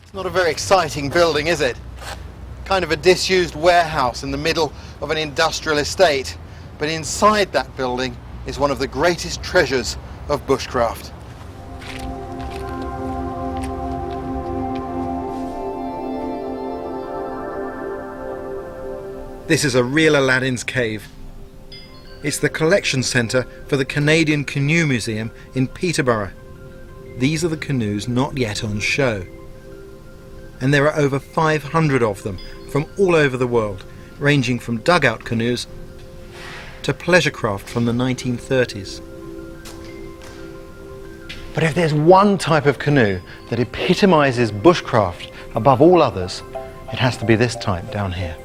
It's not a very exciting building, is it? Kind of a disused warehouse in the middle of an industrial estate. But inside that building is one of the greatest treasures of bushcraft. This is a real Aladdin's cave. It's the collection centre for the Canadian Canoe Museum in Peterborough. These are the canoes not yet on show. And there are over 500 of them from all over the world, ranging from dugout canoes to pleasure craft from the 1930s. But if there's one type of canoe that epitomises bushcraft above all others, it has to be this type down here.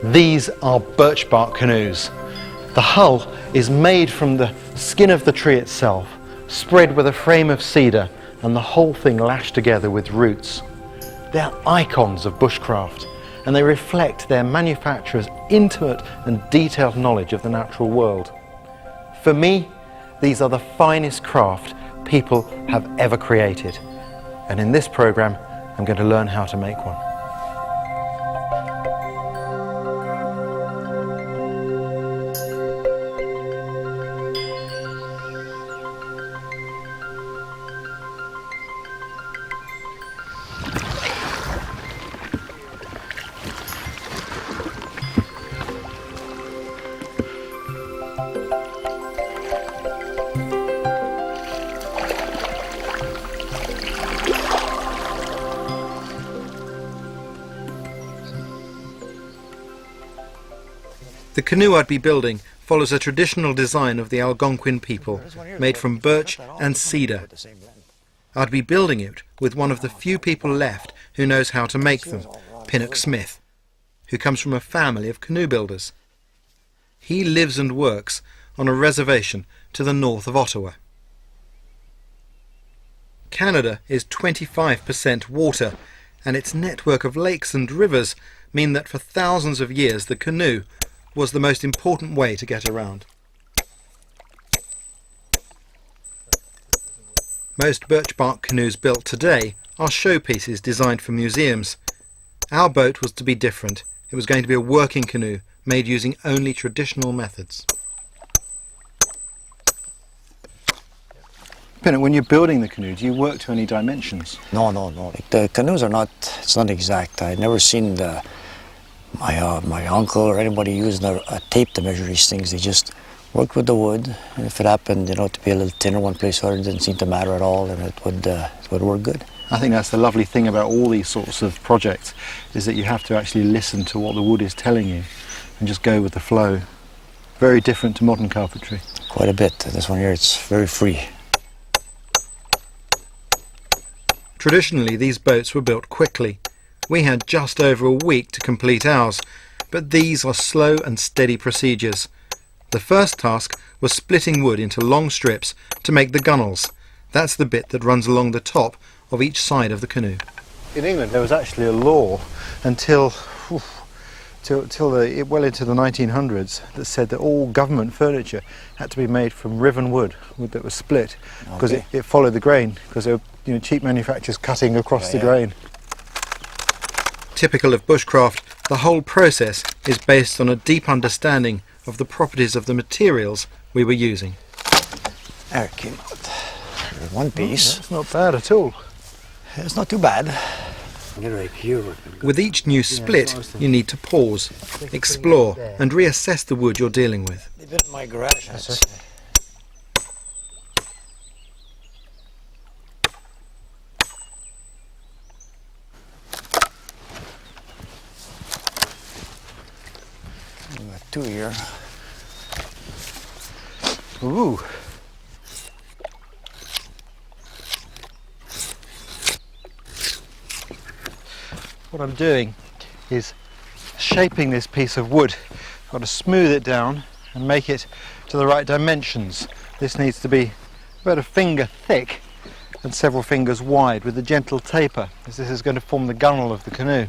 These are birch bark canoes. The hull is made from the skin of the tree itself, spread with a frame of cedar, and the whole thing lashed together with roots. They're icons of bushcraft, and they reflect their manufacturer's intimate and detailed knowledge of the natural world. For me, these are the finest craft people have ever created, and in this programme I'm going to learn how to make one. The canoe I'd be building follows a traditional design of the Algonquin people, made from birch and cedar. I'd be building it with one of the few people left who knows how to make them, Pinnock Smith, who comes from a family of canoe builders. He lives and works on a reservation to the north of Ottawa. Canada is 25% water, and its network of lakes and rivers mean that for thousands of years the canoe was the most important way to get around. Most birch bark canoes built today are showpieces designed for museums. Our boat was to be different. It was going to be a working canoe made using only traditional methods. Pinnock, when you're building the canoe, do you work to any dimensions? No. Like the canoes are not, it's not exact. I've never seen my uncle or anybody using a tape to measure these things. They just worked with the wood, and if it happened, to be a little thinner one place or it didn't seem to matter at all, and it would work good. I think that's the lovely thing about all these sorts of projects, is that you have to actually listen to what the wood is telling you and just go with the flow. Very different to modern carpentry. Quite a bit. This one here, it's very free. Traditionally, these boats were built quickly. We had just over a week to complete ours, but these are slow and steady procedures. The first task was splitting wood into long strips to make the gunnels. That's the bit that runs along the top of each side of the canoe. In England there was actually a law until well into the 1900s that said that all government furniture had to be made from riven wood that was split, because it followed the grain, because there were cheap manufacturers cutting across the grain. Typical of bushcraft, the whole process is based on a deep understanding of the properties of the materials we were using. There, came out. One piece. That's not bad at all. It's not too bad. With each new split, you need to pause, explore, and reassess the wood you're dealing with. They built in my garage. Two here. Ooh. What I'm doing is shaping this piece of wood. I've got to smooth it down and make it to the right dimensions. This needs to be about a finger thick and several fingers wide with a gentle taper, as this is going to form the gunnel of the canoe.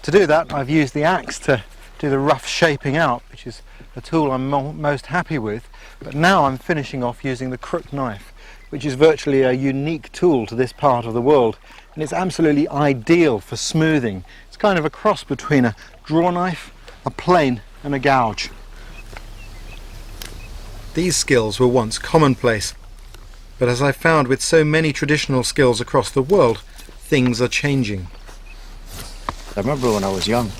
To do that, I've used the axe to do the rough shaping out, which is a tool I'm most happy with, but now I'm finishing off using the crook knife, which is virtually a unique tool to this part of the world, and it's absolutely ideal for smoothing. It's kind of a cross between a draw knife, a plane and a gouge. These skills were once commonplace, but as I found with so many traditional skills across the world, things are changing. I remember when I was young,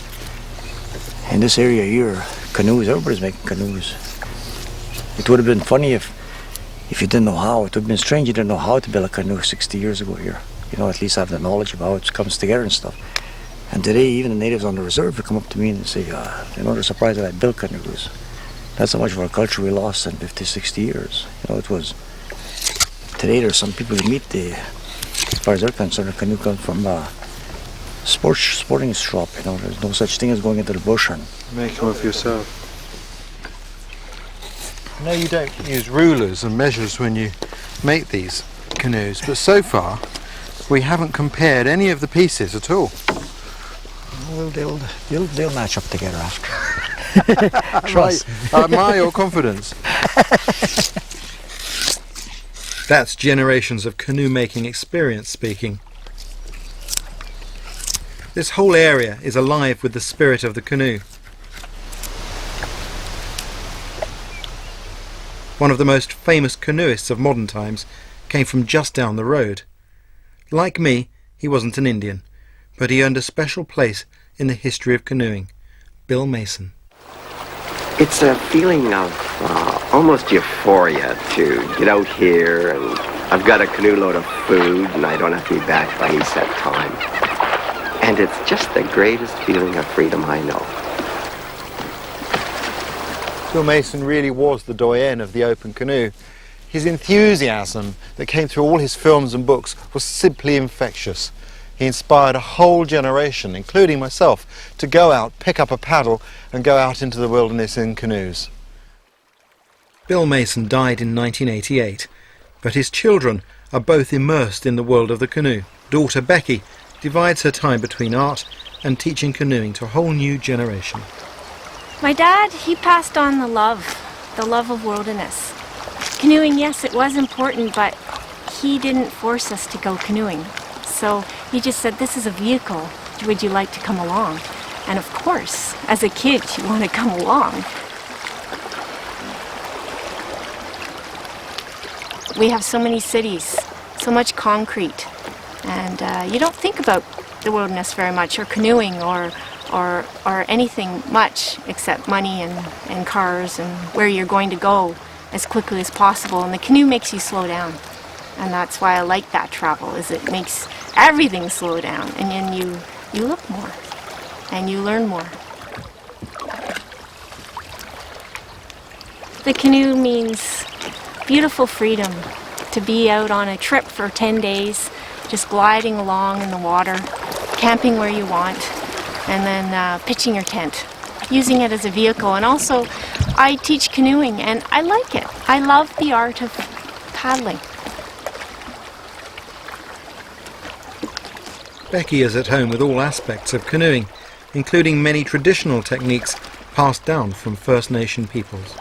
in this area here, canoes, everybody's making canoes. It would have been funny if you didn't know how. It would have been strange you didn't know how to build a canoe 60 years ago here. You know, at least have the knowledge of how it comes together and stuff. And today, even the natives on the reserve would come up to me and say, they're surprised that I built canoes. That's how much of our culture we lost in 50, 60 years. You know, it was... Today, there's some people you meet, as far as they're concerned, a canoe comes from a sporting shop. You know, there's no such thing as going into the bush and... Make one for yourself. I know you don't use rulers and measures when you make these canoes, but so far we haven't compared any of the pieces at all. Well, they'll match up together after. Trust. I admire your confidence. That's generations of canoe making experience speaking. This whole area is alive with the spirit of the canoe. One of the most famous canoeists of modern times came from just down the road. Like me, he wasn't an Indian, but he earned a special place in the history of canoeing. Bill Mason. It's a feeling of almost euphoria to get out here, and I've got a canoe load of food and I don't have to be back by any set time. And it's just the greatest feeling of freedom I know. Bill Mason really was the doyen of the open canoe. His enthusiasm that came through all his films and books was simply infectious. He inspired a whole generation, including myself, to go out, pick up a paddle and go out into the wilderness in canoes. Bill Mason died in 1988, but his children are both immersed in the world of the canoe. Daughter Becky divides her time between art and teaching canoeing to a whole new generation. My dad, he passed on the love of wilderness. Canoeing, yes, it was important, but he didn't force us to go canoeing. So he just said, this is a vehicle, would you like to come along? And of course, as a kid, you want to come along. We have so many cities, so much concrete, and you don't think about the wilderness very much, or canoeing, or anything much except money and cars and where you're going to go as quickly as possible. And the canoe makes you slow down. And that's why I like that travel, is it makes everything slow down. And then you look more and you learn more. The canoe means beautiful freedom, to be out on a trip for 10 days, just gliding along in the water, camping where you want, and then pitching your tent, using it as a vehicle. And also, I teach canoeing, and I like it. I love the art of paddling. Becky is at home with all aspects of canoeing, including many traditional techniques passed down from First Nation peoples.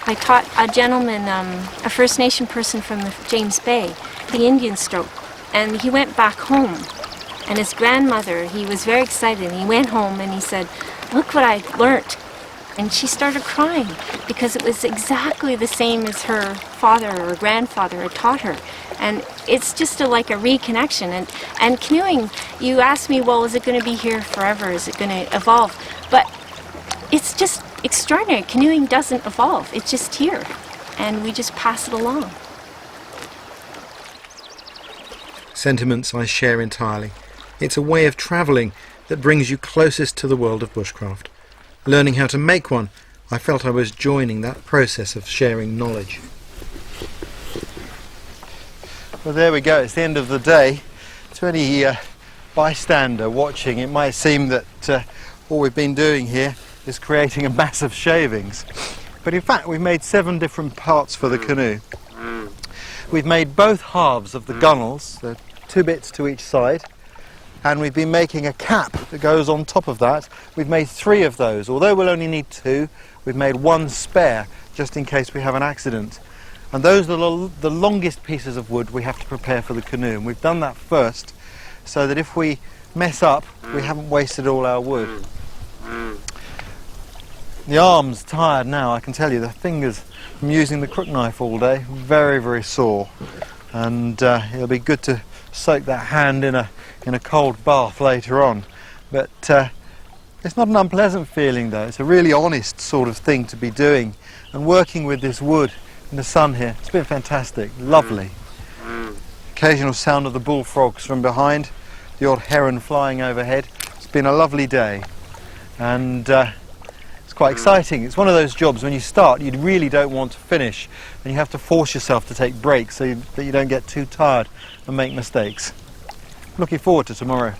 I taught a gentleman, a First Nation person from the James Bay, the Indian stroke, and he went back home. And his grandmother, he was very excited, and he went home and he said, look what I learnt. And she started crying because it was exactly the same as her father or grandfather had taught her. And it's just like a reconnection. And canoeing, you asked me, well, is it going to be here forever? Is it going to evolve? But it's just extraordinary. Canoeing doesn't evolve. It's just here. And we just pass it along. Sentiments I share entirely. It's a way of travelling that brings you closest to the world of bushcraft. Learning how to make one, I felt I was joining that process of sharing knowledge. Well, there we go. It's the end of the day. To any bystander watching, it might seem that all we've been doing here is creating a mass of shavings. But in fact, we've made 7 different parts for the canoe. We've made both halves of the gunnels, the 2 bits to each side. And we've been making a cap that goes on top of that. We've made 3 of those. Although we'll only need 2, we've made 1 spare just in case we have an accident. And those are the longest pieces of wood we have to prepare for the canoe. And we've done that first, so that if we mess up, we haven't wasted all our wood. The arm's tired now, I can tell you. The fingers from using the crook knife all day, very, very sore. And it'll be good to soak that hand in a cold bath later on. But it's not an unpleasant feeling though. It's a really honest sort of thing to be doing. And working with this wood in the sun here, it's been fantastic, lovely. Occasional sound of the bullfrogs from behind, the odd heron flying overhead. It's been a lovely day. And it's quite exciting. It's one of those jobs when you start you really don't want to finish, and you have to force yourself to take breaks so that you don't get too tired and make mistakes. Looking forward to tomorrow.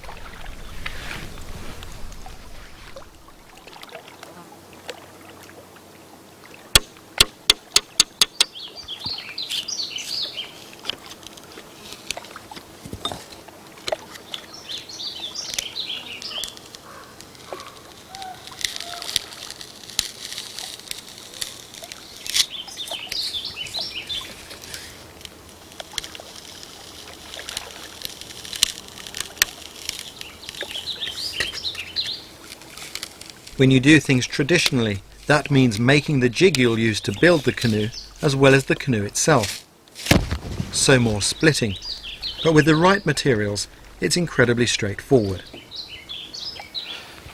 When you do things traditionally, that means making the jig you'll use to build the canoe as well as the canoe itself. So more splitting, but with the right materials it's incredibly straightforward.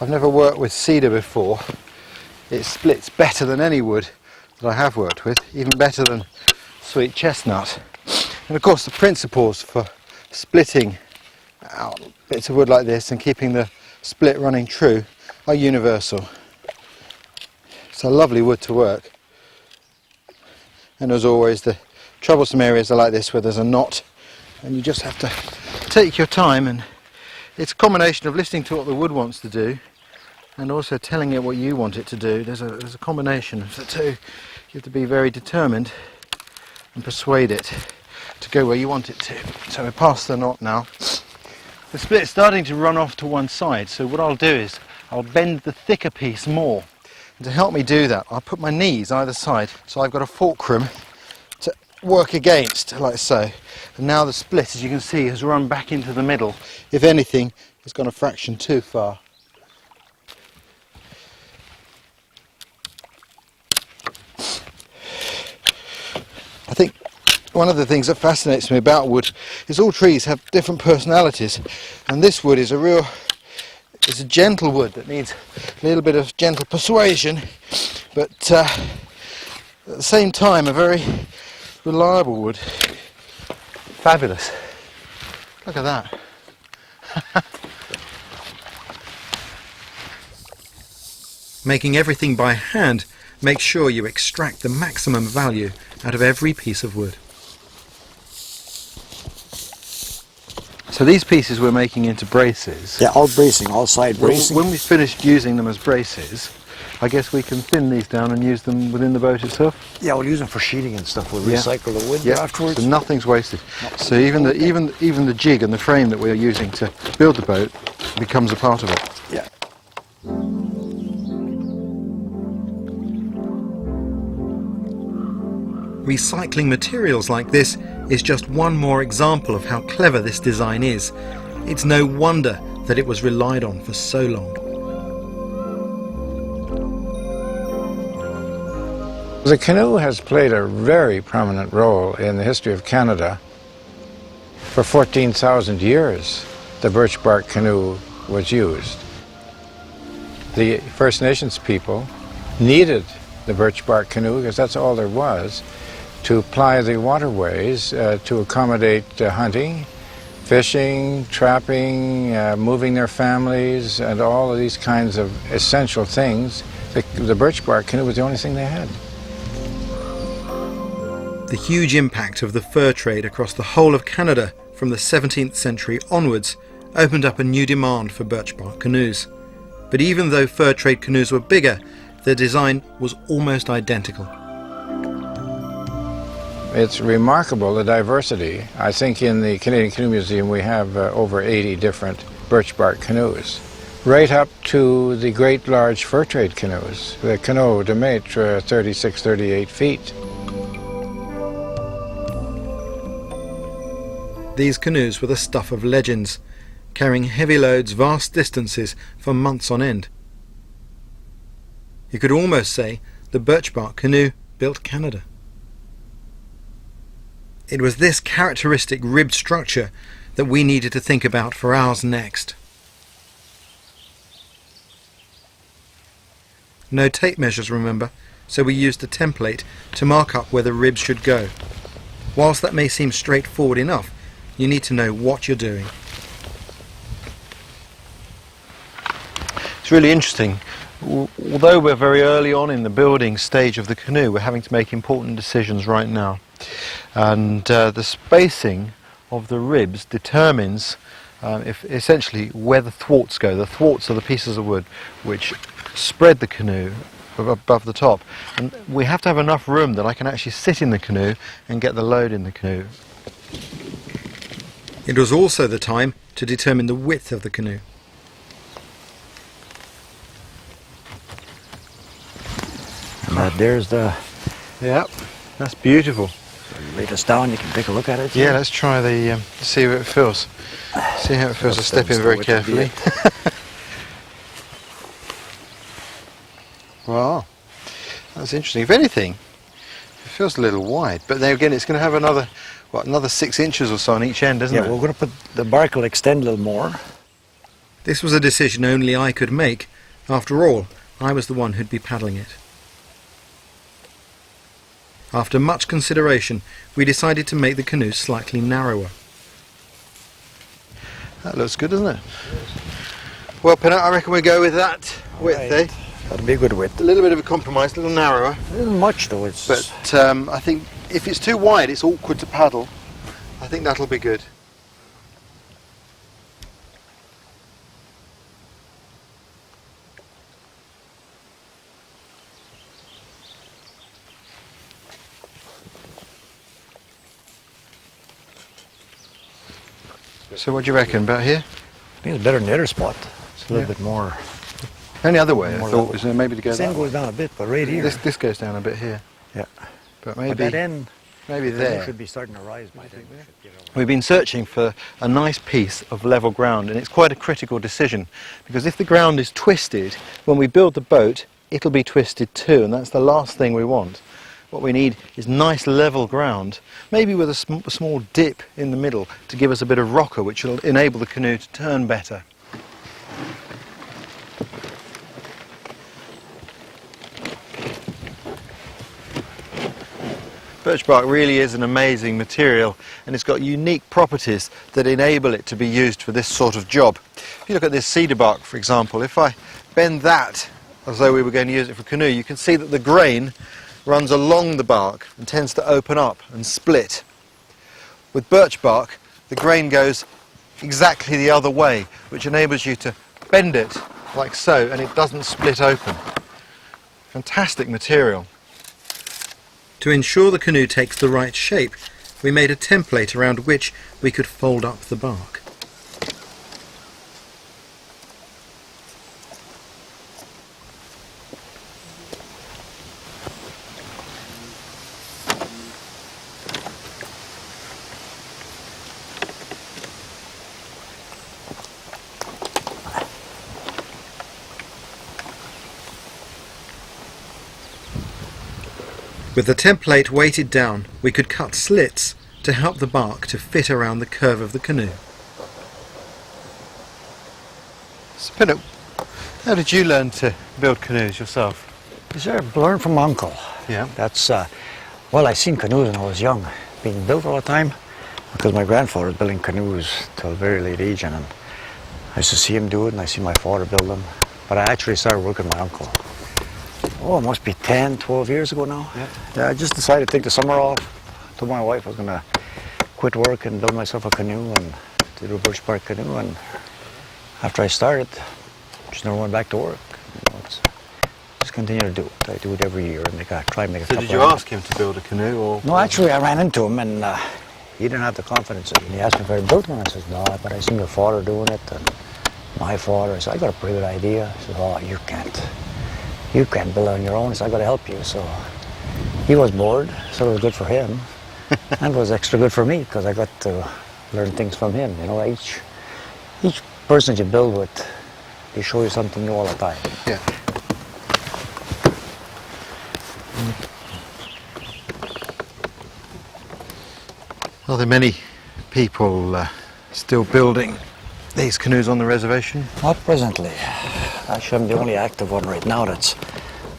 I've never worked with cedar before. It splits better than any wood that I have worked with, even better than sweet chestnut. And of course the principles for splitting out bits of wood like this and keeping the split running true are universal. It's a lovely wood to work. And as always, the troublesome areas are like this where there's a knot, and you just have to take your time, and it's a combination of listening to what the wood wants to do and also telling it what you want it to do. There's a combination of the two. You have to be very determined and persuade it to go where you want it to. So we're past the knot now. The split's starting to run off to one side, so what I'll do is I'll bend the thicker piece more. And to help me do that, I'll put my knees either side, so I've got a fulcrum to work against, like so. And now the split, as you can see, has run back into the middle. If anything, it's gone a fraction too far. I think one of the things that fascinates me about wood is all trees have different personalities, and this wood is it's a gentle wood that needs a little bit of gentle persuasion, but at the same time a very reliable wood. Fabulous. Look at that. Making everything by hand makes sure you extract the maximum value out of every piece of wood. So these pieces we're making into braces. Yeah, all bracing, all side bracing. When we've finished using them as braces, I guess we can thin these down and use them within the boat itself. Yeah, we'll use them for sheeting and stuff. We'll recycle the wood afterwards. So nothing's wasted. So even the jig and the frame that we're using to build the boat becomes a part of it. Yeah. Recycling materials like this is just one more example of how clever this design is. It's no wonder that it was relied on for so long. The canoe has played a very prominent role in the history of Canada. For 14,000 years, the birch bark canoe was used. The First Nations people needed the birch bark canoe because that's all there was to ply the waterways to accommodate hunting, fishing, trapping, moving their families, and all of these kinds of essential things. The birch bark canoe was the only thing they had. The huge impact of the fur trade across the whole of Canada from the 17th century onwards opened up a new demand for birch bark canoes. But even though fur trade canoes were bigger, their design was almost identical. It's remarkable, the diversity. I think in the Canadian Canoe Museum we have over 80 different birch bark canoes, right up to the great large fur trade canoes, the canoe de maitre, 36, 38 feet. These canoes were the stuff of legends, carrying heavy loads vast distances for months on end. You could almost say the Birch Bark Canoe built Canada. It was this characteristic ribbed structure that we needed to think about for ours next. No tape measures, remember, so we used a template to mark up where the ribs should go. Whilst that may seem straightforward enough, you need to know what you're doing. It's really interesting. Although we're very early on in the building stage of the canoe, we're having to make important decisions right now. And the spacing of the ribs determines essentially where the thwarts go. The thwarts are the pieces of wood which spread the canoe above the top. And we have to have enough room that I can actually sit in the canoe and get the load in the canoe. It was also the time to determine the width of the canoe. And there's the... Yep, that's beautiful. Lay this down, you can take a look at it. Yeah, let's try the, see how it feels. See how it feels. I'll step in very carefully. Wow, that's interesting. If anything, it feels a little wide, but then again it's going to have another 6 inches or so on each end, isn't it? Yeah, we're going to put, the bark will extend a little more. This was a decision only I could make. After all, I was the one who'd be paddling it. After much consideration, we decided to make the canoe slightly narrower. That looks good, doesn't it? Well, Pinot, I reckon we go with that width, Right. That'll be a good width. A little bit of a compromise, a little narrower. A little much though. It's... But I think if it's too wide, it's awkward to paddle. I think that'll be good. So what do you reckon, about here? I think it's better than the other spot. It's a little bit more... Only other way, I More thought, level. was maybe to go This end that way. goes down a bit, but right here... This goes down a bit here. Yeah. But But maybe, that end... maybe It there. should be starting to rise by then. We've been searching for a nice piece of level ground, and it's quite a critical decision, because if the ground is twisted, when we build the boat, it'll be twisted too, and that's the last thing we want. What we need is nice level ground, maybe with a small dip in the middle to give us a bit of rocker, which will enable the canoe to turn better. Birch bark really is an amazing material, and it's got unique properties that enable it to be used for this sort of job. If you look at this cedar bark, for example, if I bend that as though we were going to use it for canoe, you can see that the grain runs along the bark and tends to open up and split. With birch bark, the grain goes exactly the other way, which enables you to bend it like so, and it doesn't split open. Fantastic material. To ensure the canoe takes the right shape, we made a template around which we could fold up the bark. With the template weighted down, we could cut slits to help the bark to fit around the curve of the canoe. So, Pinot, how did you learn to build canoes yourself? Yes, sir. Learned from my uncle. Yeah. That's, well, I seen canoes when I was young, being built all the time, because my grandfather was building canoes till a very late age, and I used to see him do it, and I see my father build them. But I actually started working with my uncle. Oh, it must be 10, 12 years ago now. Yeah, I just decided to take the summer off. Told my wife I was going to quit work and build myself a canoe and to do a Birch Bark Canoe. And after I started, just never went back to work. You know, just continue to do it. I do it every year and try and make a So couple did you of- ask him to build a canoe, or? No, actually, I ran into him and he didn't have the confidence in me. He asked me if I built one. I said, no, but I seen your father doing it and my father. I said, I got a pretty good idea. He said, oh, you can't build it on your own, so I got to help you. So he was bored, so it was good for him. And it was extra good for me, because I got to learn things from him. You know, each person you build with, they show you something new all the time. Yeah. Are there many people still building these canoes on the reservation? Not presently. Actually, I'm the only active one right now that's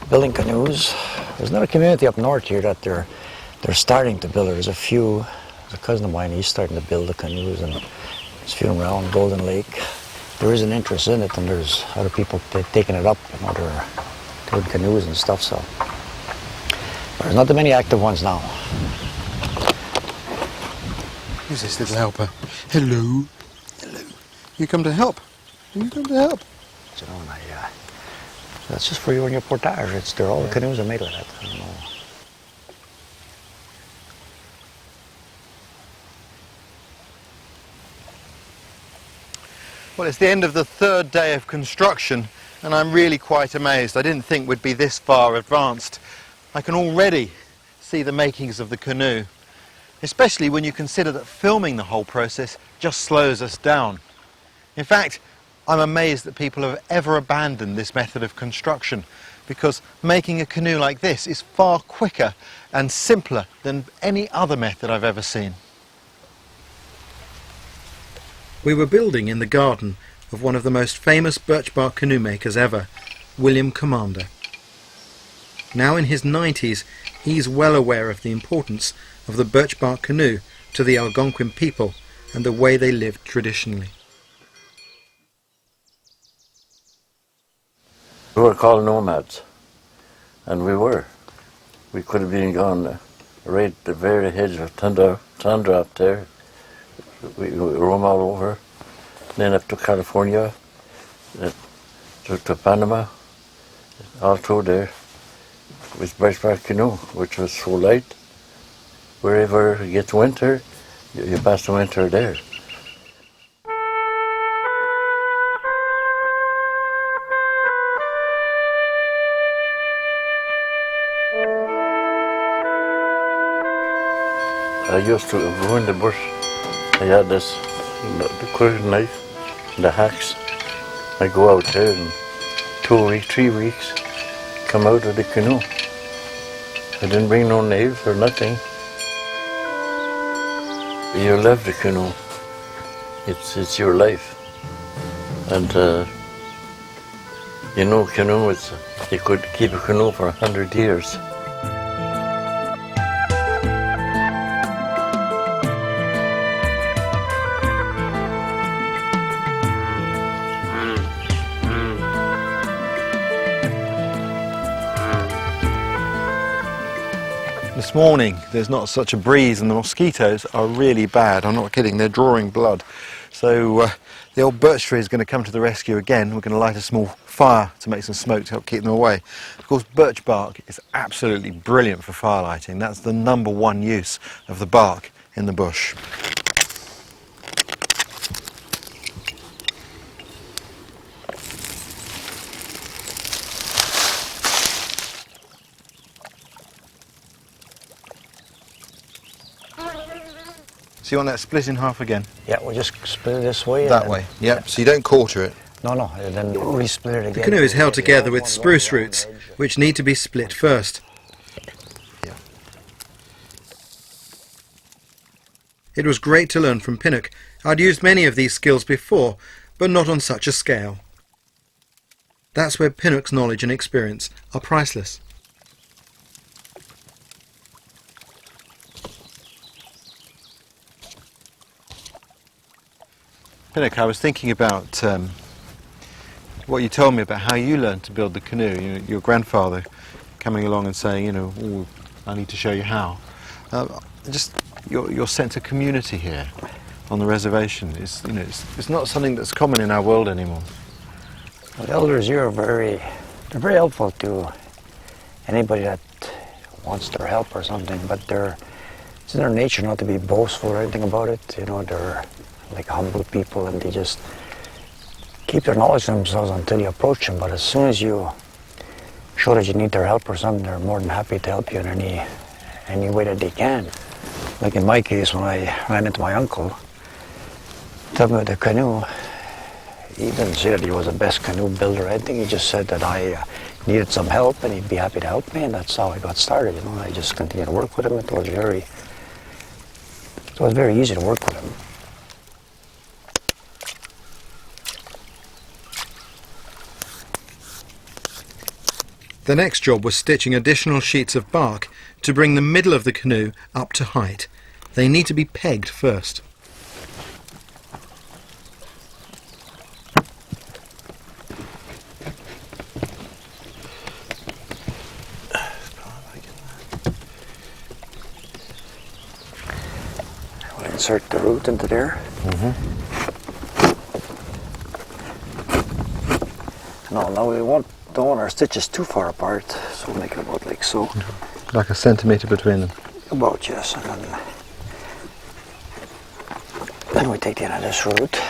building canoes. There's another community up north here that they're starting to build. There's a few. There's a cousin of mine, he's starting to build the canoes, and there's a few around Golden Lake. There is an interest in it, and there's other people taking it up, you know, they're doing canoes and stuff, so. But there's not that many active ones now. Who's this little helper? Hello. Hello. You come to help? You come to help? You know, and that's just for you and your portage. All the canoes are made like that. I don't know. Well, it's the end of the third day of construction, and I'm really quite amazed. I didn't think we'd be this far advanced. I can already see the makings of the canoe, especially when you consider that filming the whole process just slows us down. In fact, I'm amazed that people have ever abandoned this method of construction, because making a canoe like this is far quicker and simpler than any other method I've ever seen. We were building in the garden of one of the most famous birch bark canoe makers ever, William Commander. Now in his 90s, he's well aware of the importance of the birch bark canoe to the Algonquin people and the way they lived traditionally. We were called nomads, and we were. We could have been gone right at the very edge of tundra up there. We roam all over, then up to California, to Panama, all through there with Birch Bark Canoe, which was so light. Wherever it gets winter, you pass the winter there. I used to go in the bush. I had the quirt knife, the hacks. I go out there and 2 weeks, 3 weeks, come out of the canoe. I didn't bring no knives or nothing. You love the canoe. It's your life. And you know, canoe, you could keep a canoe for 100 years. This morning there's not such a breeze and the mosquitoes are really bad. I'm not kidding, they're drawing blood. So the old birch tree is going to come to the rescue again. We're going to light a small fire to make some smoke to help keep them away. Of course, birch bark is absolutely brilliant for fire lighting. That's the #1 use of the bark in the bush. So you want that split in half again? Yeah, we'll just split it this way. That way, yep. So you don't quarter it. No, and then re-split it again. The canoe is held together with spruce roots, which need to be split first. Yeah. It was great to learn from Pinnock. I'd used many of these skills before, but not on such a scale. That's where Pinnock's knowledge and experience are priceless. Pinnock, I was thinking about what you told me about how you learned to build the canoe. You know, your grandfather coming along and saying, you know, oh, I need to show you how. Just your sense of community here on the reservation is, you know, it's not something that's common in our world anymore. Well, the elders here are they're very helpful to anybody that wants their help or something, but it's in their nature not to be boastful or anything about it. You know, they're like humble people, and they just keep their knowledge to themselves until you approach them. But as soon as you show that you need their help or something, they're more than happy to help you in any way that they can. Like in my case, when I ran into my uncle, Talking about the canoe, he didn't say that he was the best canoe builder or anything. He just said that I needed some help and he'd be happy to help me, and that's how I got started. You know, I just continued to work with him. It was very easy to work with him. The next job was stitching additional sheets of bark to bring the middle of the canoe up to height. They need to be pegged first. We'll insert the root into there. No, we don't want our stitches too far apart, so we'll make it about like so. Like a centimetre between them. About, yes, and then we take the end of this root.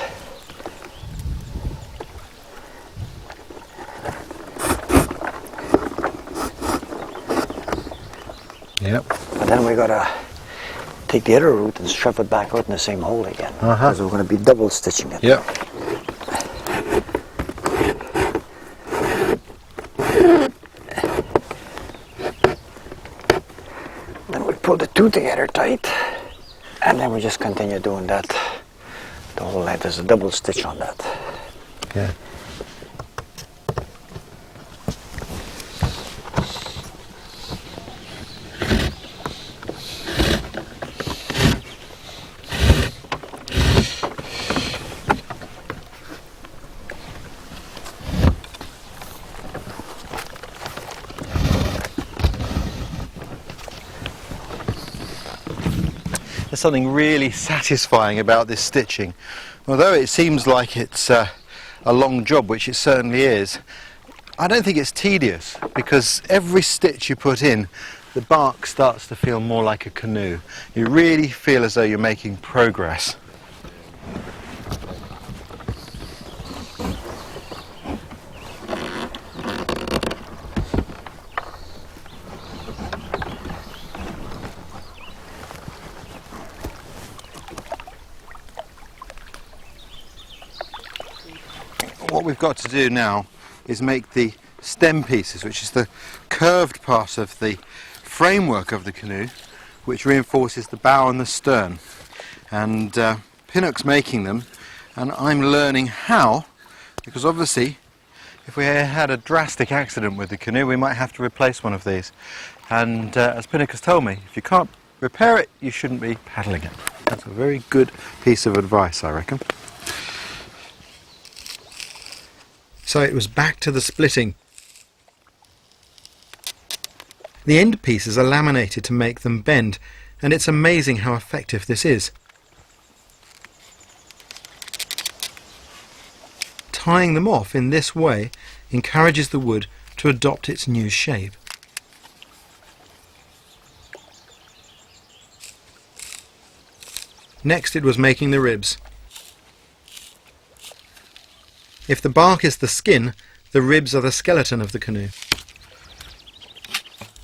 Yep. And then we gotta take the other root and shove it back out in the same hole again. Because we're gonna be double stitching it. Yep. Then we pull the two together tight, and then we just continue doing that the whole length. There's a double stitch on that. Yeah. There's something really satisfying about this stitching. Although it seems like it's a long job, which it certainly is, I don't think it's tedious, because every stitch you put in, the bark starts to feel more like a canoe. You really feel as though you're making progress. What we've got to do now is make the stem pieces, which is the curved part of the framework of the canoe, which reinforces the bow and the stern. And Pinnock's making them, and I'm learning how, because obviously if we had a drastic accident with the canoe, we might have to replace one of these. And as Pinnock has told me, if you can't repair it, you shouldn't be paddling it. That's a very good piece of advice, I reckon. So it was back to the splitting. The end pieces are laminated to make them bend, and it's amazing how effective this is. Tying them off in this way encourages the wood to adopt its new shape. Next it was making the ribs. If the bark is the skin, the ribs are the skeleton of the canoe.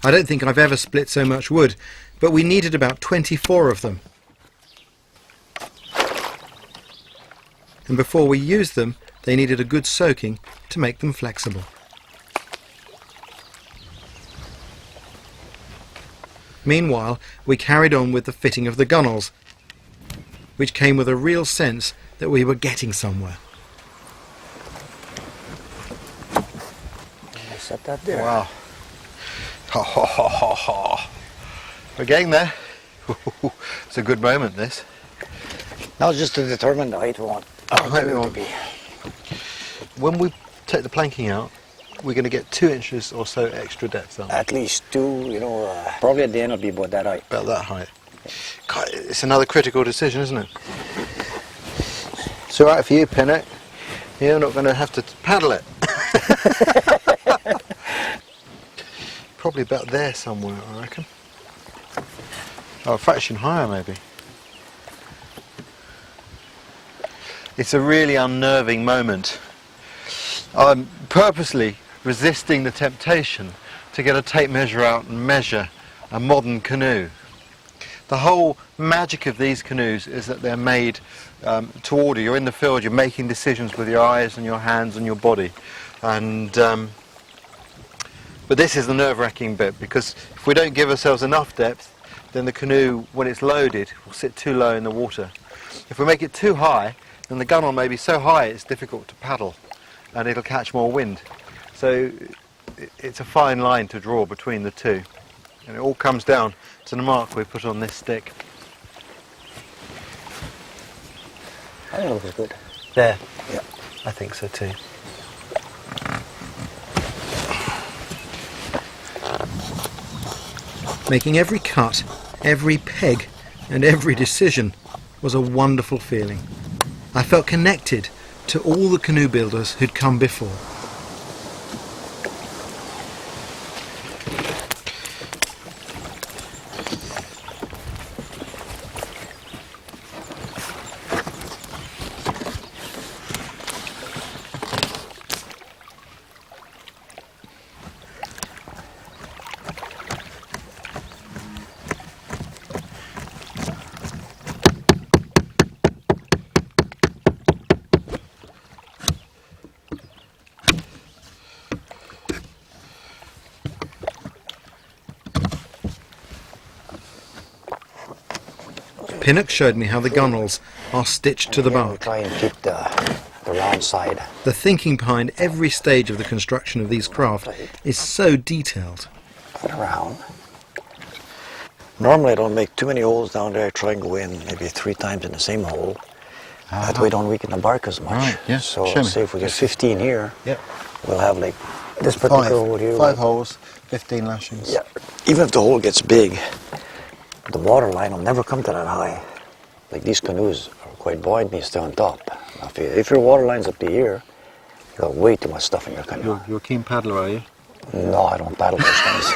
I don't think I've ever split so much wood, but we needed about 24 of them. And before we used them, they needed a good soaking to make them flexible. Meanwhile, we carried on with the fitting of the gunnels, which came with a real sense that we were getting somewhere. Set that there. Wow. We're getting there. It's a good moment, this. Now just to determine the height we want to be. When we take the planking out, we're going to get 2 inches or so extra depth, aren't we? At least 2, you know, probably at the end it'll be about that height. About that height. God, it's another critical decision, isn't it? It's all right for you, Pinnock. You're not going to have to paddle it. Probably about there somewhere, I reckon. Oh, a fraction higher maybe. It's a really unnerving moment. I'm purposely resisting the temptation to get a tape measure out and measure a modern canoe. The whole magic of these canoes is that they're made to order. You're in the field, you're making decisions with your eyes and your hands and your body. And but this is the nerve-wracking bit, because if we don't give ourselves enough depth, then the canoe, when it's loaded, will sit too low in the water. If we make it too high, then the gunwale may be so high it's difficult to paddle, and it'll catch more wind. So it's a fine line to draw between the two. And it all comes down to the mark we put on this stick. I think it looks good. There. Yeah. I think so too. Making every cut, every peg, and every decision was a wonderful feeling. I felt connected to all the canoe builders who'd come before. Pinnock showed me how the gunwales are stitched to the Again, we bark. try and keep the round side. The thinking behind every stage of the construction of these craft is so detailed. Around. Normally I don't make too many holes down there. I try and go in maybe 3 times in the same hole. That way I don't weaken the bark as much. Right, yeah. So Show me. say if we get 15 here, Yep. we'll have like this particular hole here. 5 holes, 15 lashings. Yeah. Even if the hole gets big, the water line will never come to that high. Like these canoes are quite buoyant and you stay on top. Now if your water line's up to here, you got way too much stuff in your canoe. You're a keen paddler, are you? No, I don't paddle those things.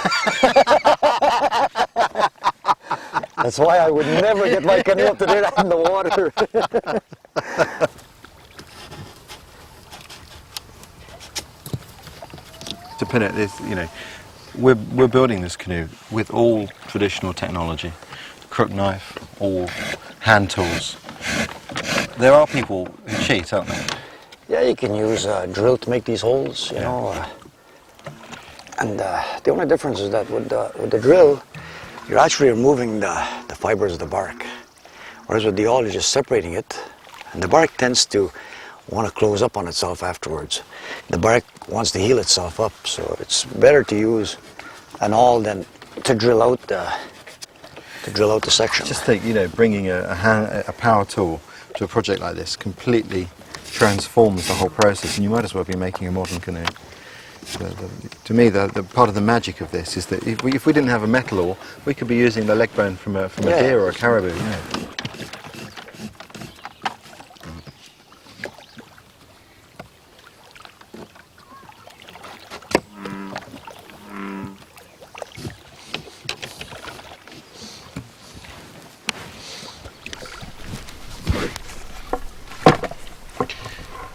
That's why I would never get my canoe up to there in the water. To pin it, we're building this canoe with all traditional technology. Crook knife, all hand tools. There are people who cheat, aren't there? Yeah, you can use a drill to make these holes, you know. And the only difference is that with the drill, you're actually removing the fibers of the bark. Whereas with the awl, you're just separating it. And the bark tends to want to close up on itself afterwards. The bark wants to heal itself up, so it's better to use an awl than to drill out the section. Just think, bringing a power tool to a project like this completely transforms the whole process, and you might as well be making a modern canoe. To me, the part of the magic of this is that if we didn't have a metal oar, we could be using the leg bone from a deer or a caribou.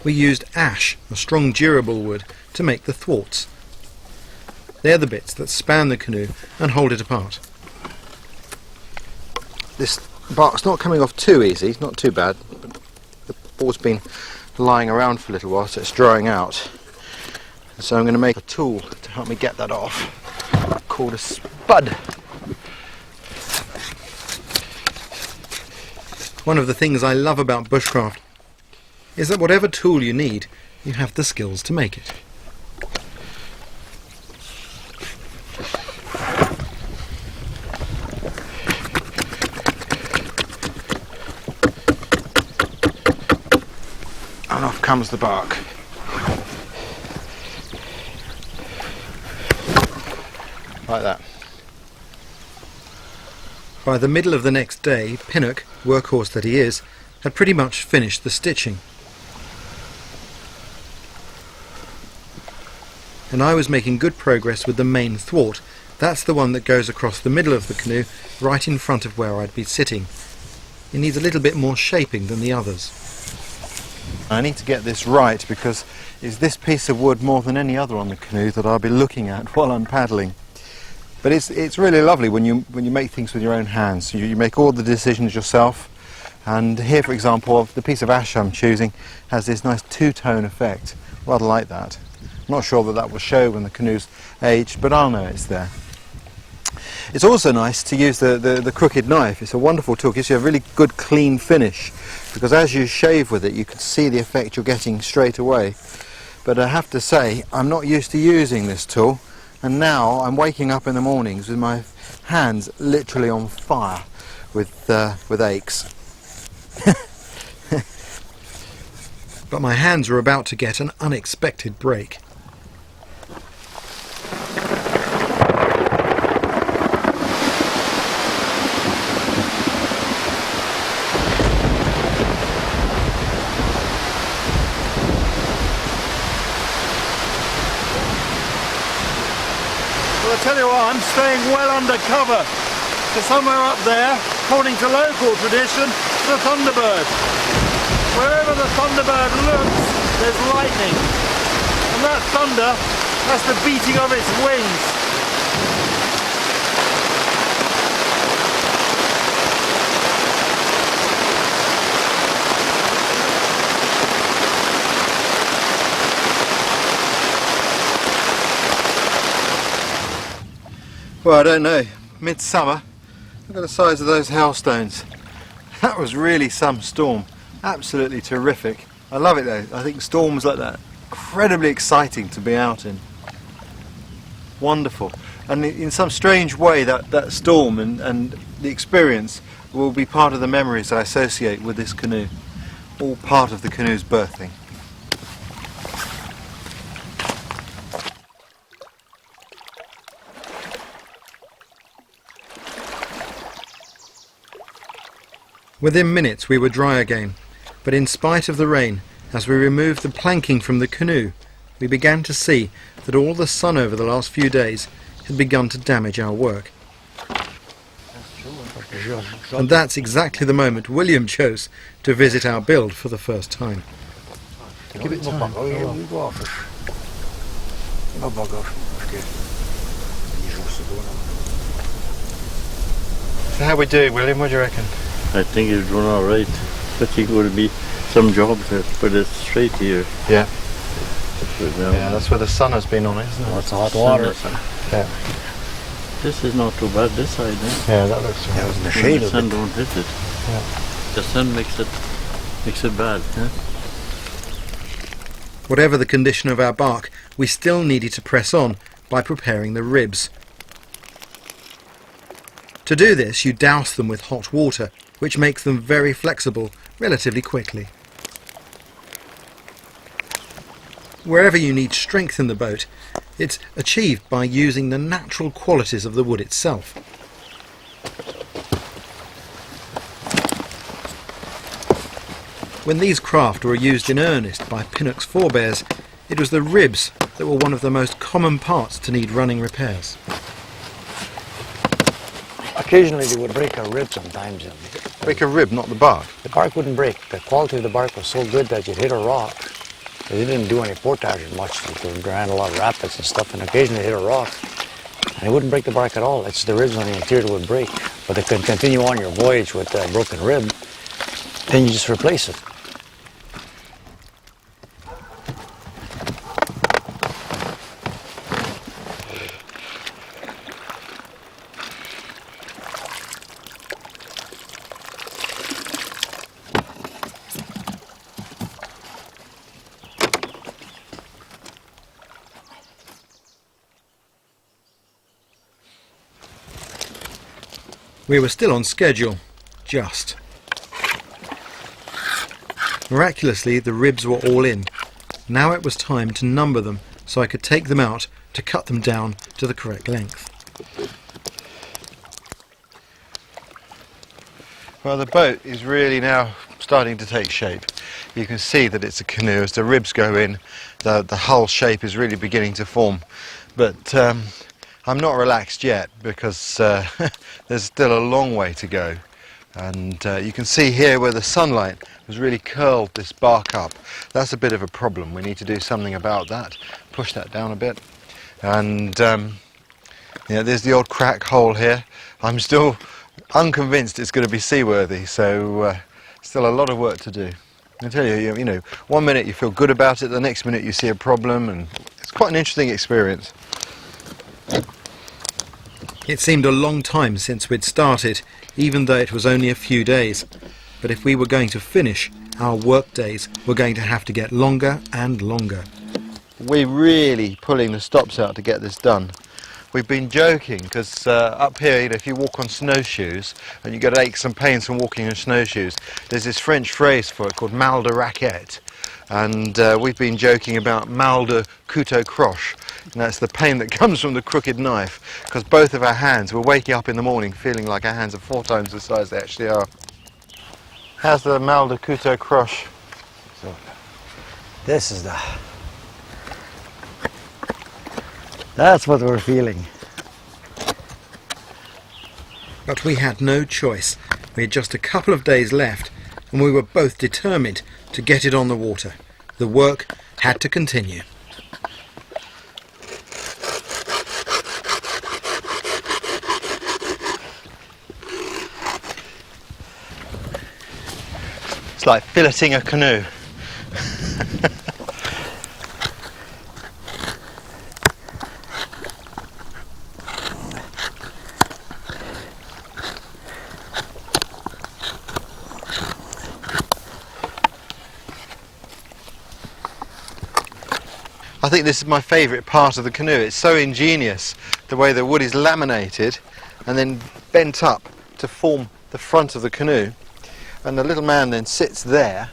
We used ash, a strong durable wood, to make the thwarts. They're the bits that span the canoe and hold it apart. This bark's not coming off too easy, not too bad. The board's been lying around for a little while, so it's drying out. So I'm going to make a tool to help me get that off, called a spud. One of the things I love about bushcraft is that whatever tool you need, you have the skills to make it. And off comes the bark. Like that. By the middle of the next day, Pinnock, workhorse that he is, had pretty much finished the stitching. And I was making good progress with the main thwart. That's the one that goes across the middle of the canoe, right in front of where I'd be sitting. It needs a little bit more shaping than the others. I need to get this right because it's this piece of wood more than any other on the canoe that I'll be looking at while I'm paddling. But it's really lovely when you make things with your own hands. You make all the decisions yourself. And here, for example, the piece of ash I'm choosing has this nice two-tone effect. Rather like that. I'm not sure that will show when the canoe's aged, but I'll know it's there. It's also nice to use the crooked knife. It's a wonderful tool. It gives you a really good clean finish, because as you shave with it you can see the effect you're getting straight away. But I have to say, I'm not used to using this tool, and now I'm waking up in the mornings with my hands literally on fire with aches. But my hands are about to get an unexpected break. Well, I tell you what, I'm staying well undercover, because somewhere up there, according to local tradition, is a thunderbird. Wherever the thunderbird looks, there's lightning. And that thunder, that's the beating of its wings. Well, I don't know. Midsummer, look at the size of those hailstones. That was really some storm. Absolutely terrific. I love it though. I think storms like that, incredibly exciting to be out in. Wonderful. And in some strange way that storm and the experience will be part of the memories I associate with this canoe. All part of the canoe's birthing. Within minutes we were dry again, but in spite of the rain, as we removed the planking from the canoe, we began to see that all the sun over the last few days had begun to damage our work. And that's exactly the moment William chose to visit our build for the first time. Give it time. So how we doing, William? What do you reckon? I think it's doing all right. But there's going to be some jobs that put it straight here. Yeah. Yeah, that's where the sun has been on it, isn't it? Lots of hot water. Yeah. This is not too bad, this side, eh? Yeah, that looks right. Yeah, it was in the When shade the of sun it. don't hit it. Yeah. The sun makes it bad, eh? Whatever the condition of our bark, we still needed to press on by preparing the ribs. To do this, you douse them with hot water, which makes them very flexible relatively quickly. Wherever you need strength in the boat, it's achieved by using the natural qualities of the wood itself. When these craft were used in earnest by Pinnock's forebears, it was the ribs that were one of the most common parts to need running repairs. Occasionally they would break a rib sometimes. And Break a rib, not the bark. the bark wouldn't break. The quality of the bark was so good that you'd hit a rock. They didn't do any portage much. They ran a lot of rapids and stuff, and occasionally hit a rock. And it wouldn't break the bark at all. It's the ribs on the interior that would break. But they could continue on your voyage with a broken rib. Then you just replace it. We were still on schedule, just. Miraculously, the ribs were all in. Now it was time to number them so I could take them out to cut them down to the correct length. Well, the boat is really now starting to take shape. You can see that it's a canoe. As the ribs go in, the hull shape is really beginning to form. But I'm not relaxed yet because there's still a long way to go. And you can see here where the sunlight has really curled this bark up. That's a bit of a problem. We need to do something about that. Push that down a bit. And Yeah, there's the odd crack hole here. I'm still unconvinced it's going to be seaworthy, so still a lot of work to do. I tell you, you know, one minute you feel good about it, the next minute you see a problem, and it's quite an interesting experience. It seemed a long time since we'd started, even though it was only a few days. But if we were going to finish, our work days were going to have to get longer and longer. We're really pulling the stops out to get this done. We've been joking because up here, you know, if you walk on snowshoes and you get aches and pains from walking on snowshoes, there's this French phrase for it called mal de raquette, and we've been joking about mal de couteau croche, and that's the pain that comes from the crooked knife, because both of our hands, we're waking up in the morning feeling like our hands are 4 times the size they actually are. How's the mal de couteau croche? So, this is the... That's what we're feeling. But we had no choice. We had just a couple of days left, and we were both determined to get it on the water. The work had to continue. It's like filleting a canoe. I think this is my favourite part of the canoe. It's so ingenious, the way the wood is laminated and then bent up to form the front of the canoe, and the little man then sits there,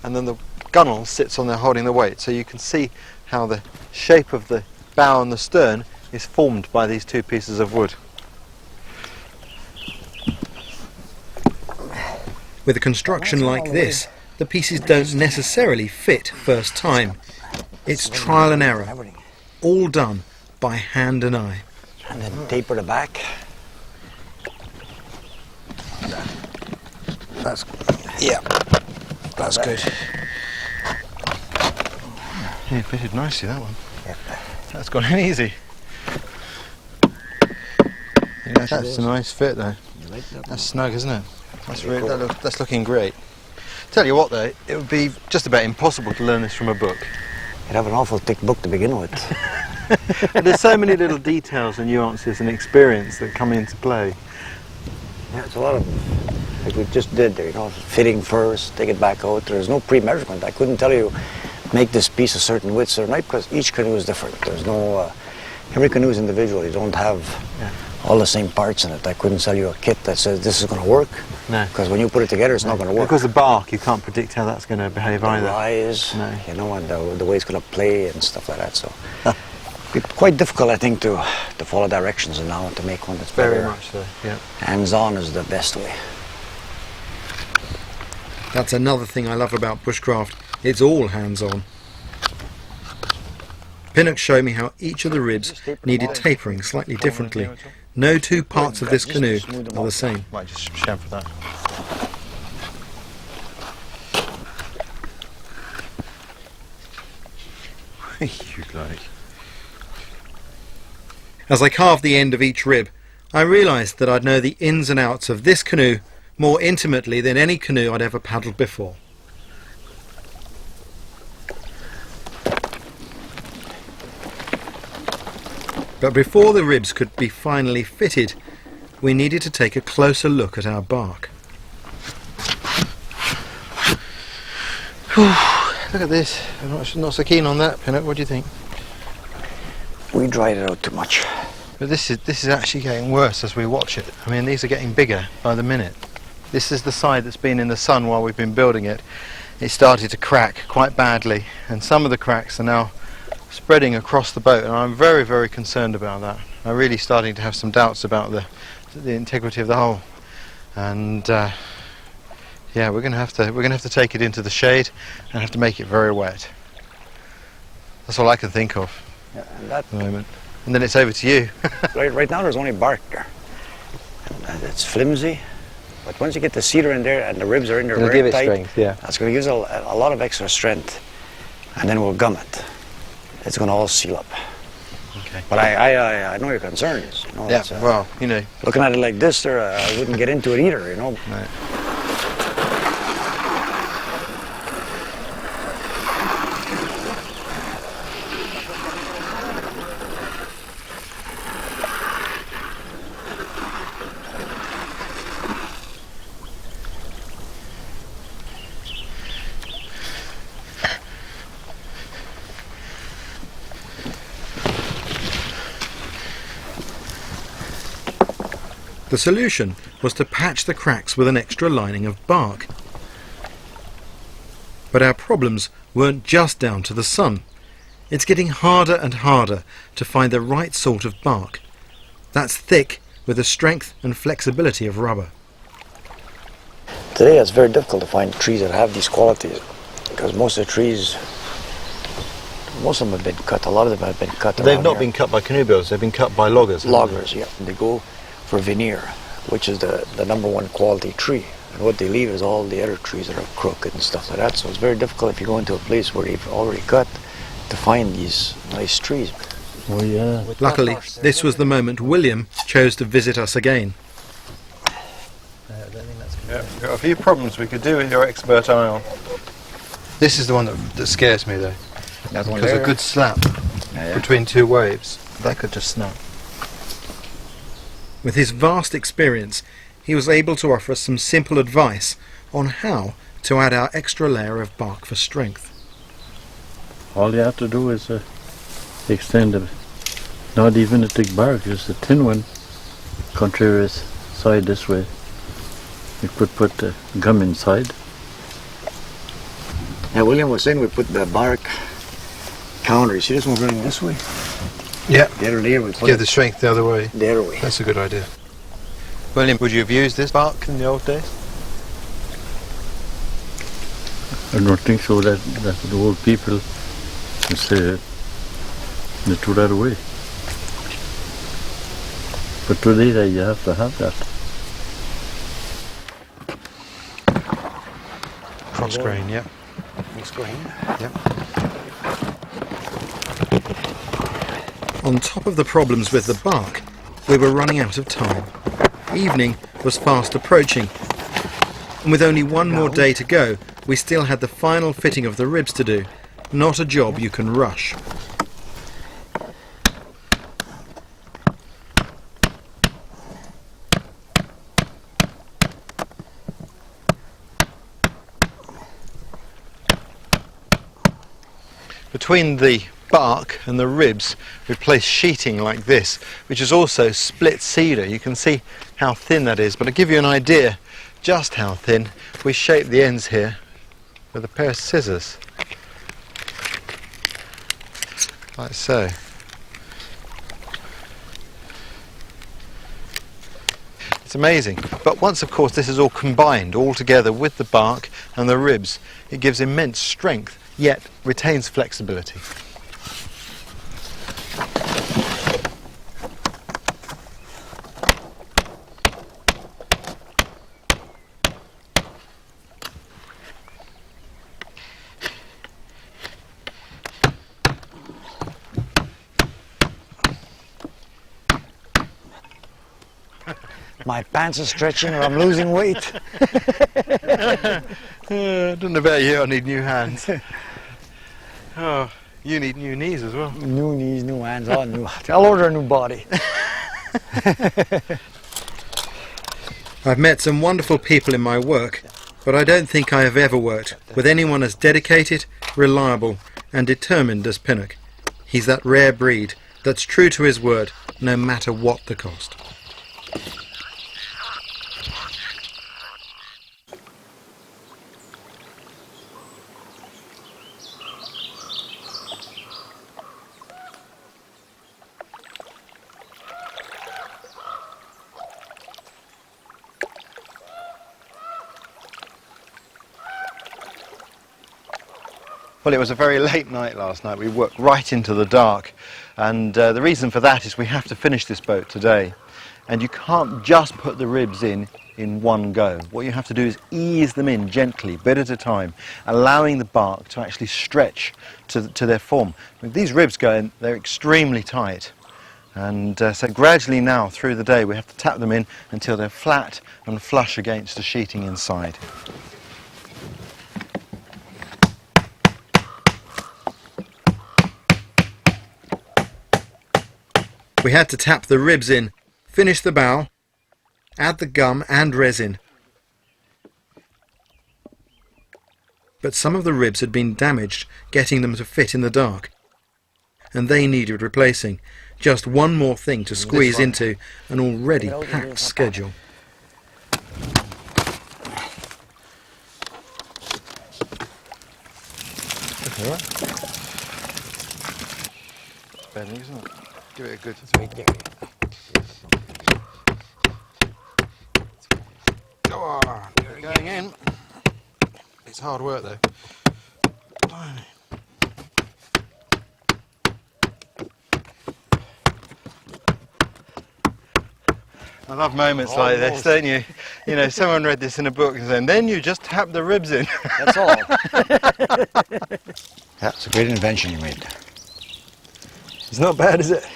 and then the gunwale sits on there holding the weight, so you can see how the shape of the bow and the stern is formed by these 2 pieces of wood. With a construction like this, the pieces don't necessarily fit first time. It's trial and error, all done by hand and eye. And then taper the back. That's good. Yeah, it fitted nicely, that one. Yeah. That's gone in easy. Yeah, that's a nice fit though. That's snug, isn't it? That's really, that's looking great. Tell you what though, it would be just about impossible to learn this from a book. You'd have an awful thick book to begin with. But there's so many little details and nuances and experience that come into play. Yeah, it's a lot of, like we just did there, you know, fitting first, take it back out. There's no pre-measurement. I couldn't tell you, make this piece a certain width or height, because each canoe is different. There's no, every canoe is individual. You don't have all the same parts in it. I couldn't sell you a kit that says this is going to work. No. Because when you put it together, it's not going to work. Because the bark, you can't predict how that's going to behave either. The rise, you know, and the way it's going to play and stuff like that. So it's quite difficult, I think, to follow directions and now to make one that's very better. much so. Yeah. Hands-on is the best way. That's another thing I love about bushcraft. It's all hands-on. Pinnock showed me how each of the ribs needed tapering slightly differently. No 2 parts of this canoe are the same. Might just chamfer that. You like. As I carved the end of each rib, I realised that I'd know the ins and outs of this canoe more intimately than any canoe I'd ever paddled before. But before the ribs could be finally fitted, we needed to take a closer look at our bark. Look at this. I'm not so keen on that, Pinnock. What do you think? We dried it out too much. But this is actually getting worse as we watch it. I mean, these are getting bigger by the minute. This is the side that's been in the sun while we've been building it. It started to crack quite badly, and some of the cracks are now spreading across the boat, and I'm very, very concerned about that. I'm really starting to have some doubts about the integrity of the hull, and yeah, we're going to have to take it into the shade and have to make it very wet. That's all I can think of at the moment. And then it's over to you. Right now there's only bark there. It's flimsy, but once you get the cedar in there and the ribs are in there very tight, strength, that's going to give us a lot of extra strength, and then we'll gum it. It's going to all seal up. Okay. Okay. But I know your concerns. You know, Yeah, it's, well, you know. looking at it like this, sir, I wouldn't get into it either, you know. Right. The solution was to patch the cracks with an extra lining of bark. But our problems weren't just down to the sun. It's getting harder and harder to find the right sort of bark. That's thick with the strength and flexibility of rubber. Today it's very difficult to find trees that have these qualities because most of the trees, most of them have been cut. A lot of them have been cut. They've not been cut by canoe builders, they've been cut by loggers. Loggers, yeah. And they go for veneer, which is the #1 quality tree. And what they leave is all the other trees that are crooked and stuff like that. So it's very difficult if you go into a place where they've already cut to find these nice trees. Oh yeah. Luckily, this was the moment William chose to visit us again. Yeah, we've got a few problems we could do with your expert eye on. This is the one that scares me though. That one Because there, a good slap yeah. between two waves, that could just snap. With his vast experience, he was able to offer us some simple advice on how to add our extra layer of bark for strength. All you have to do is extend it. Not even a thick bark, just a thin one. Contrary side this way. You could put the gum inside. Yeah, William was saying we put the bark counter. You see this one running this way? Yeah. The other layer we put Give it the strength the other way. the other way. That's a good idea. William, would you have used this bark in the old days? I don't think so. That the old people would say they threw that away. But today you have to have that. Cross grain, yeah. Let's go here. On top of the problems with the bark, we were running out of time. Evening was fast approaching, and with only one more day to go, we still had the final fitting of the ribs to do. Not a job you can rush. Between the bark and the ribs we placed sheeting like this, which is also split cedar. You can see how thin that is, but to give you an idea just how thin, we shaped the ends here with a pair of scissors, like so. It's amazing, but once of course this is all combined all together with the bark and the ribs, it gives immense strength yet retains flexibility. My pants are stretching or I'm losing weight. I don't know about you, I need new hands. Oh, you need new knees as well. New knees, new hands, all new. I'll order a new body. I've met some wonderful people in my work, but I don't think I have ever worked with anyone as dedicated, reliable and determined as Pinnock. He's that rare breed that's true to his word, no matter what the cost. Well, it was a very late night last night. We worked right into the dark, and the reason for that is we have to finish this boat today, and you can't just put the ribs in one go. What you have to do is ease them in gently, bit at a time, allowing the bark to actually stretch to their form. When these ribs go in, they're extremely tight, And so gradually now through the day we have to tap them in until they're flat and flush against the sheeting inside. We had to tap the ribs in, finish the bow, add the gum and resin. But some of the ribs had been damaged getting them to fit in the dark, and they needed replacing. Just one more thing to squeeze into an already packed schedule. Okay, right. Bending, isn't it? Give it a good. It's right there. Go on. Going in. It's hard work though. Blimey. I love moments like this, don't you? You know, someone read this in a book and said, then you just tap the ribs in. That's all. That's a great invention you made. It's not bad, is it?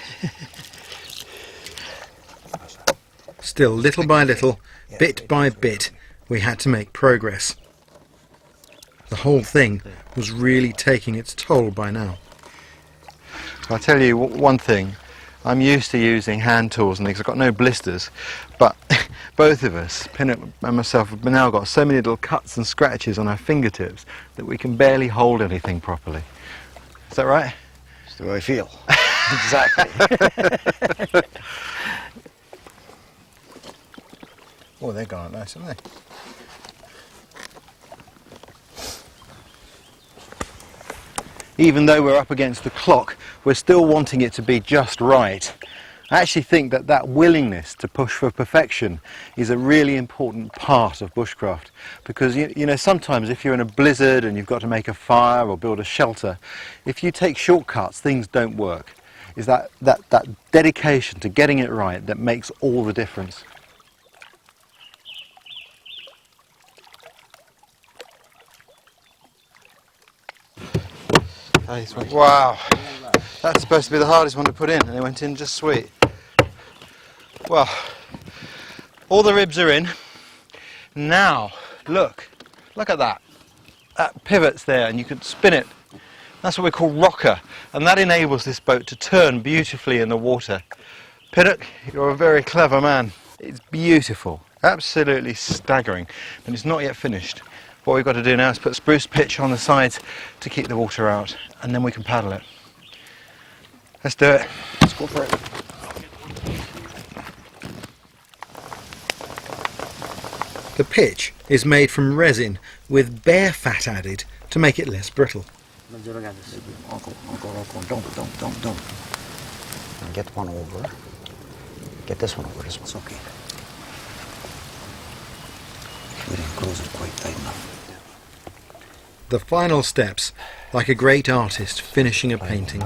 Still, little by little, bit by bit, we had to make progress. The whole thing was really taking its toll by now. I'll tell you one thing. I'm used to using hand tools and things. I've got no blisters, but both of us, Pinnock and myself, have now got so many little cuts and scratches on our fingertips that we can barely hold anything properly. Is that right? That's the way I feel. Exactly. Oh, they're going nice, aren't they? Even though we're up against the clock, we're still wanting it to be just right. I actually think that that willingness to push for perfection is a really important part of bushcraft, because you know, sometimes if you're in a blizzard and you've got to make a fire or build a shelter, if you take shortcuts, things don't work. It's that dedication to getting it right that makes all the difference. Wow, that's supposed to be the hardest one to put in, and it went in just sweet. Well, all the ribs are in. Now, look at that. That pivot's there, and you can spin it. That's what we call rocker, and that enables this boat to turn beautifully in the water. Pinnock, you're a very clever man. It's beautiful, absolutely staggering, and it's not yet finished. What we've got to do now is put spruce pitch on the sides to keep the water out, and then we can paddle it. Let's do it. Let's go for it. The pitch is made from resin with bear fat added to make it less brittle. Uncle, don't. And get one over. Get this one over. This one's okay. We didn't close it quite tight enough. The final steps, like a great artist finishing a painting.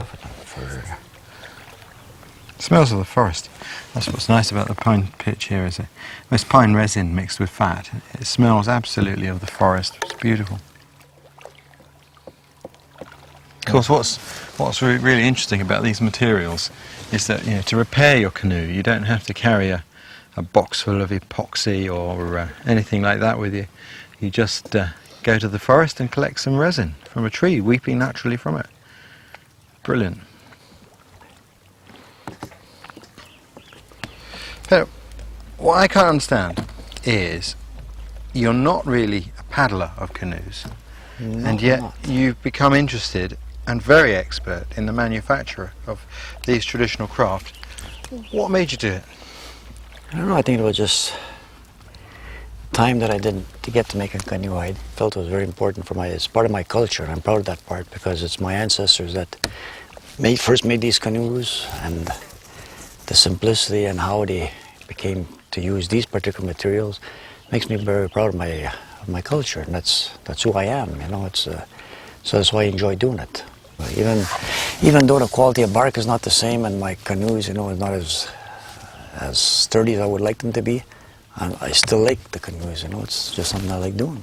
Smells of the forest. That's what's nice about the pine pitch here, is it? It's pine resin mixed with fat. It smells absolutely of the forest. It's beautiful. Of course, what's really interesting about these materials is that, you know, to repair your canoe, you don't have to carry a box full of epoxy or anything like that with you. You just go to the forest and collect some resin from a tree, weeping naturally from it. Brilliant. But what I can't understand is you're not really a paddler of canoes, and yet you've become interested and very expert in the manufacture of these traditional craft. What made you do it? I don't know, I think it was just time that I did to get to make a canoe. I felt it was very important for it's part of my culture, and I'm proud of that part because it's my ancestors that first made these canoes, and the simplicity and how they became to use these particular materials makes me very proud of my culture, and that's who I am, you know. So that's why I enjoy doing it. Even though the quality of bark is not the same, and my canoes, you know, is not as sturdy as I would like them to be, I still like the canoes, you know. It's just something I like doing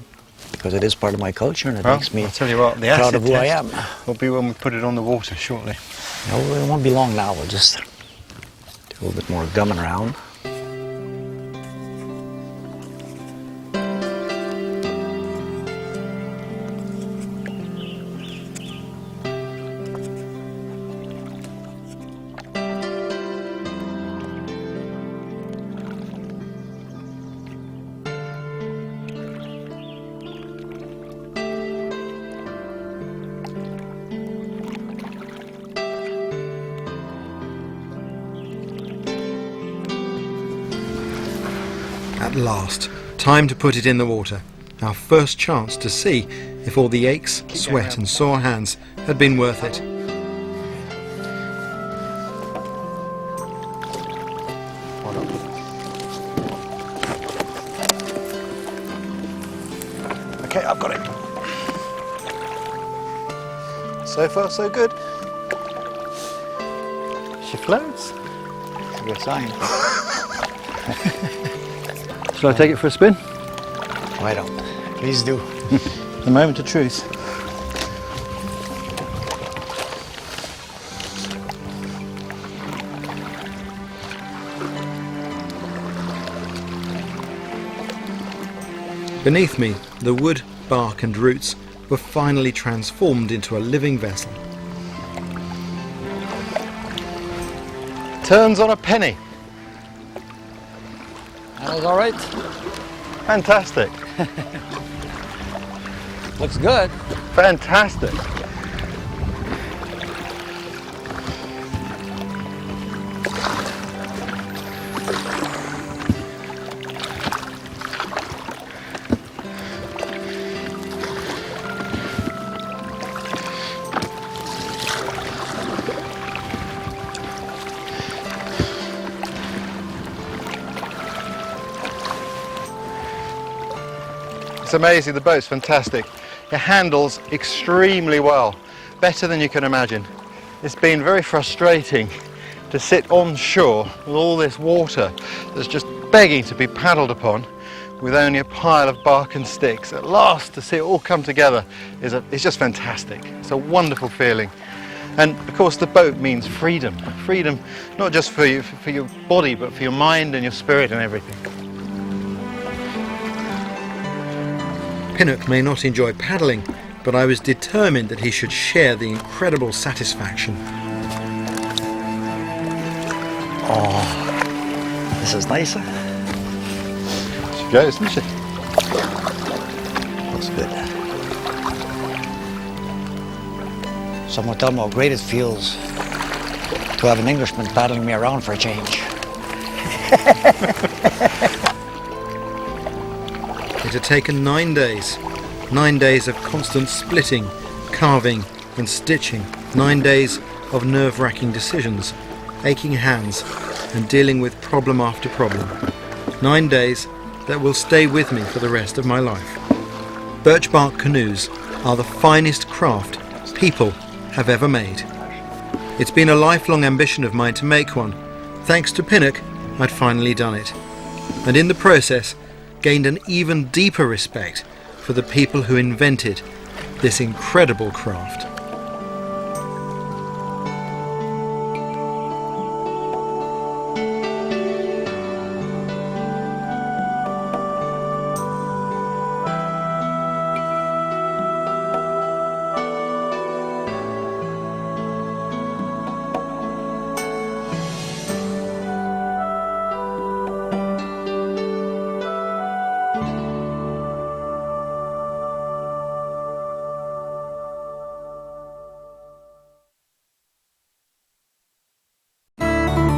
because it is part of my culture, and it makes me I'll tell you what, the proud of who I am. Will be when we put it on the water shortly. No, it won't be long now. We'll just A little bit more gumming around. At last, time to put it in the water. Our first chance to see if all the aches, sweat and sore hands had been worth it. Okay, I've got it. So far, so good. She floats. It's a good sign. Shall I take it for a spin? Why don't? Please do. The moment of truth. Beneath me, the wood, bark and roots were finally transformed into a living vessel. Turns on a penny. That was all right. Fantastic. Looks good. Fantastic. It's amazing, the boat's fantastic. It handles extremely well, better than you can imagine. It's been very frustrating to sit on shore with all this water that's just begging to be paddled upon with only a pile of bark and sticks. At last, to see it all come together it's just fantastic. It's a wonderful feeling. And of course the boat means freedom. Freedom not just for your body, but for your mind and your spirit and everything. Pinnock may not enjoy paddling, but I was determined that he should share the incredible satisfaction. Oh, this is nice. She goes, doesn't she? Looks good. Someone tell me how great it feels to have an Englishman paddling me around for a change. It had taken 9 days. 9 days of constant splitting, carving and stitching. 9 days of nerve-wracking decisions, aching hands and dealing with problem after problem. 9 days that will stay with me for the rest of my life. Birch bark canoes are the finest craft people have ever made. It's been a lifelong ambition of mine to make one. Thanks to Pinnock, I'd finally done it. And in the process, gained an even deeper respect for the people who invented this incredible craft.